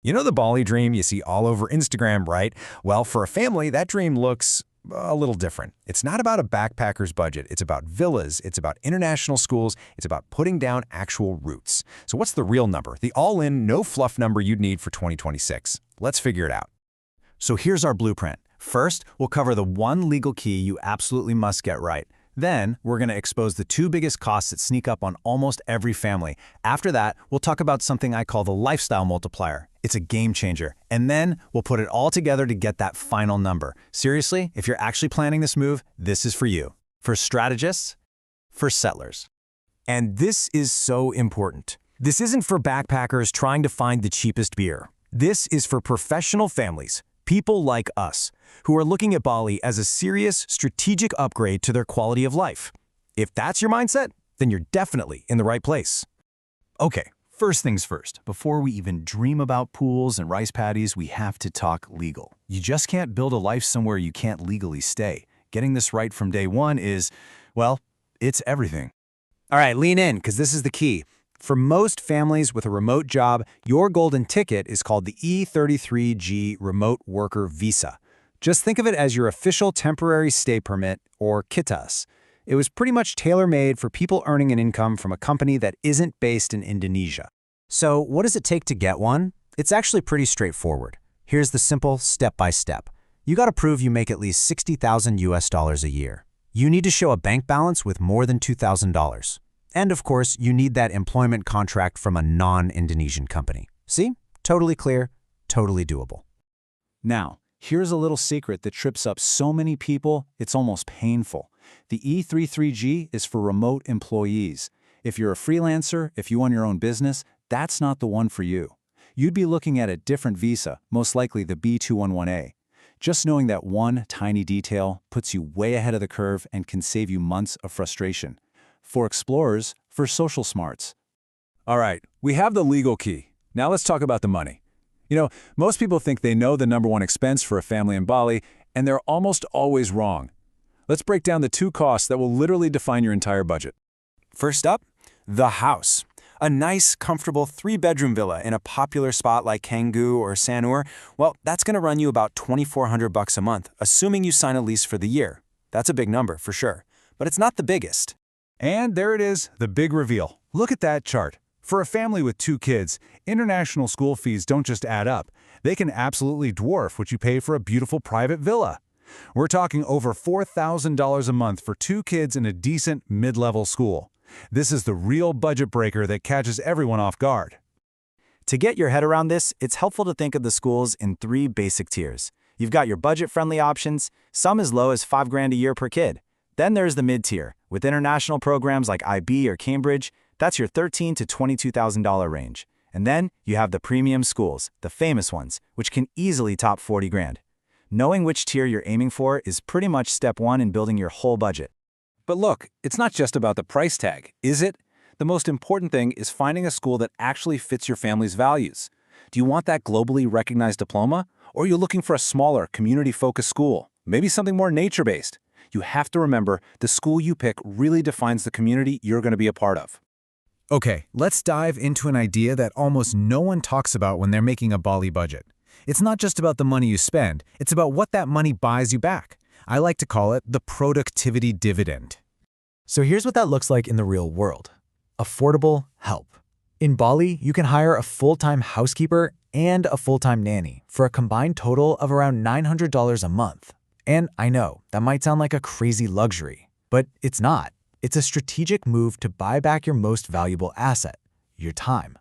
You know the Bali dream you see all over Instagram, right? Well, for a family, that dream looks a little different. It's not about a backpacker's budget. It's about villas. It's about international schools. It's about putting down actual roots. So what's the real number? The all-in, no-fluff number you'd need for 2026. Let's figure it out. So here's our blueprint. First, we'll cover the one legal key you absolutely must get right. Then, we're going to expose the two biggest costs that sneak up on almost every family. After that, we'll talk about something I call the lifestyle multiplier. It's a game changer. And then, we'll put it all together to get that final number. Seriously, if you're actually planning this move, this is for you. For strategists, for settlers. And this is so important. This isn't for backpackers trying to find the cheapest beer. This is for professional families, people like us, who are looking at Bali as a serious, strategic upgrade to their quality of life. If that's your mindset, then you're definitely in the right place. Okay, first things first. Before we even dream about pools and rice paddies, we have to talk legal. You just can't build a life somewhere you can't legally stay. Getting this right from day one is, well, it's everything. All right, lean in, because this is the key. For most families with a remote job, your golden ticket is called the E33G Remote Worker Visa. Just think of it as your official temporary stay permit, or KITAS. It was pretty much tailor-made for people earning an income from a company that isn't based in Indonesia. So what does it take to get one? It's actually pretty straightforward. Here's the simple step-by-step. You got to prove you make at least $60,000 a year. You need to show a bank balance with more than $2,000. And of course, you need that employment contract from a non-Indonesian company. See? Totally clear, totally doable. Now, here's a little secret that trips up so many people, it's almost painful. The E33G is for remote employees. If you're a freelancer, if you own your own business, that's not the one for you. You'd be looking at a different visa, most likely the B211A. Just knowing that one tiny detail puts you way ahead of the curve and can save you months of frustration. For explorers, for social smarts. All right, we have the legal key. Now let's talk about the money. You know, most people think they know the number one expense for a family in Bali, and they're almost always wrong. Let's break down the two costs that will literally define your entire budget. First up, the house. A nice, comfortable 3-bedroom villa in a popular spot like Canggu or Sanur, well, that's going to run you about $2,400 a month, assuming you sign a lease for the year. That's a big number, for sure. But it's not the biggest. And there it is, the big reveal. Look at that chart. For a family with 2 kids, international school fees don't just add up. They can absolutely dwarf what you pay for a beautiful private villa. We're talking over $4,000 a month for 2 kids in a decent mid-level school. This is the real budget breaker that catches everyone off guard. To get your head around this, it's helpful to think of the schools in 3 basic tiers. You've got your budget-friendly options, some as low as $5,000 a year per kid. Then there's the mid-tier. With international programs like IB or Cambridge, that's your $13,000 to $22,000 range. And then you have the premium schools, the famous ones, which can easily top $40,000. Knowing which tier you're aiming for is pretty much step 1 in building your whole budget. But look, it's not just about the price tag, is it? The most important thing is finding a school that actually fits your family's values. Do you want that globally recognized diploma? Or are you looking for a smaller, community-focused school? Maybe something more nature-based? You have to remember, the school you pick really defines the community you're going to be a part of. Okay, let's dive into an idea that almost no one talks about when they're making a Bali budget. It's not just about the money you spend, it's about what that money buys you back. I like to call it the productivity dividend. So here's what that looks like in the real world. Affordable help. In Bali, you can hire a full-time housekeeper and a full-time nanny for a combined total of around $900 a month. And I know, that might sound like a crazy luxury, but it's not. It's a strategic move to buy back your most valuable asset, your time.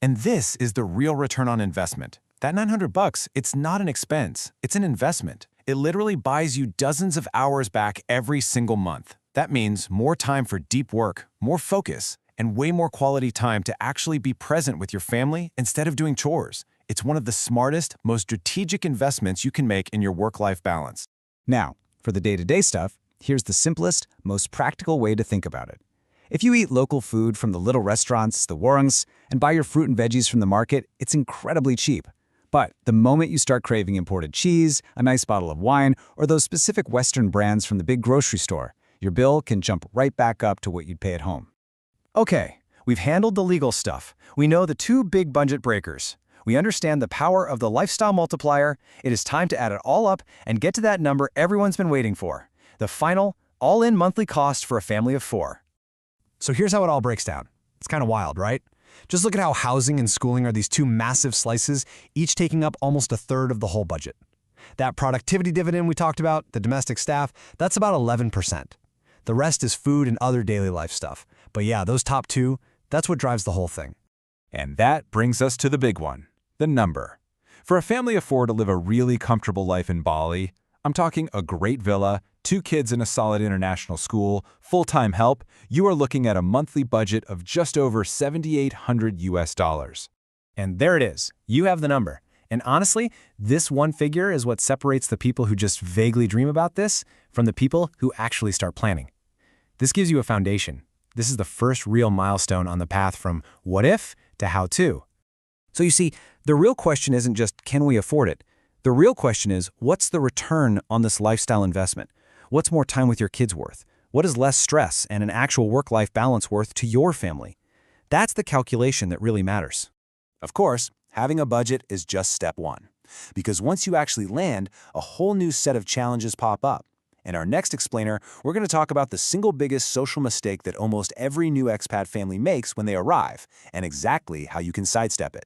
And this is the real return on investment. That $900, it's not an expense, it's an investment. It literally buys you dozens of hours back every single month. That means more time for deep work, more focus, and way more quality time to actually be present with your family instead of doing chores. It's one of the smartest, most strategic investments you can make in your work-life balance. Now, for the day-to-day stuff, here's the simplest, most practical way to think about it. If you eat local food from the little restaurants, the warungs, and buy your fruit and veggies from the market, it's incredibly cheap. But the moment you start craving imported cheese, a nice bottle of wine, or those specific Western brands from the big grocery store, your bill can jump right back up to what you'd pay at home. Okay, we've handled the legal stuff. We know the 2 big budget breakers. We understand the power of the lifestyle multiplier. It is time to add it all up and get to that number everyone's been waiting for. The final, all-in monthly cost for a family of 4. So here's how it all breaks down. It's kind of wild, right? Just look at how housing and schooling are these two massive slices, each taking up almost a third of the whole budget. That productivity dividend we talked about, the domestic staff, that's about 11%. The rest is food and other daily life stuff. But yeah, those top two, that's what drives the whole thing. And that brings us to the big one, the number. For a family of 4 to live a really comfortable life in Bali, I'm talking a great villa, 2 kids in a solid international school, full-time help, you are looking at a monthly budget of just over $7,800 US. And there it is. You have the number. And honestly, this one figure is what separates the people who just vaguely dream about this from the people who actually start planning. This gives you a foundation. This is the first real milestone on the path from what if to how to. So you see, the real question isn't just can we afford it? The real question is what's the return on this lifestyle investment? What's more time with your kids worth? What is less stress and an actual work-life balance worth to your family? That's the calculation that really matters. Of course, having a budget is just step 1. Because once you actually land, a whole new set of challenges pop up. In our next explainer, we're going to talk about the single biggest social mistake that almost every new expat family makes when they arrive, and exactly how you can sidestep it.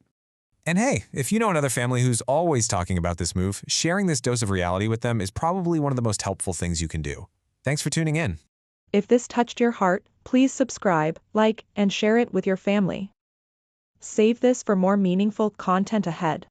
And hey, if you know another family who's always talking about this move, sharing this dose of reality with them is probably one of the most helpful things you can do. Thanks for tuning in. If this touched your heart, please subscribe, like, and share it with your family. Save this for more meaningful content ahead.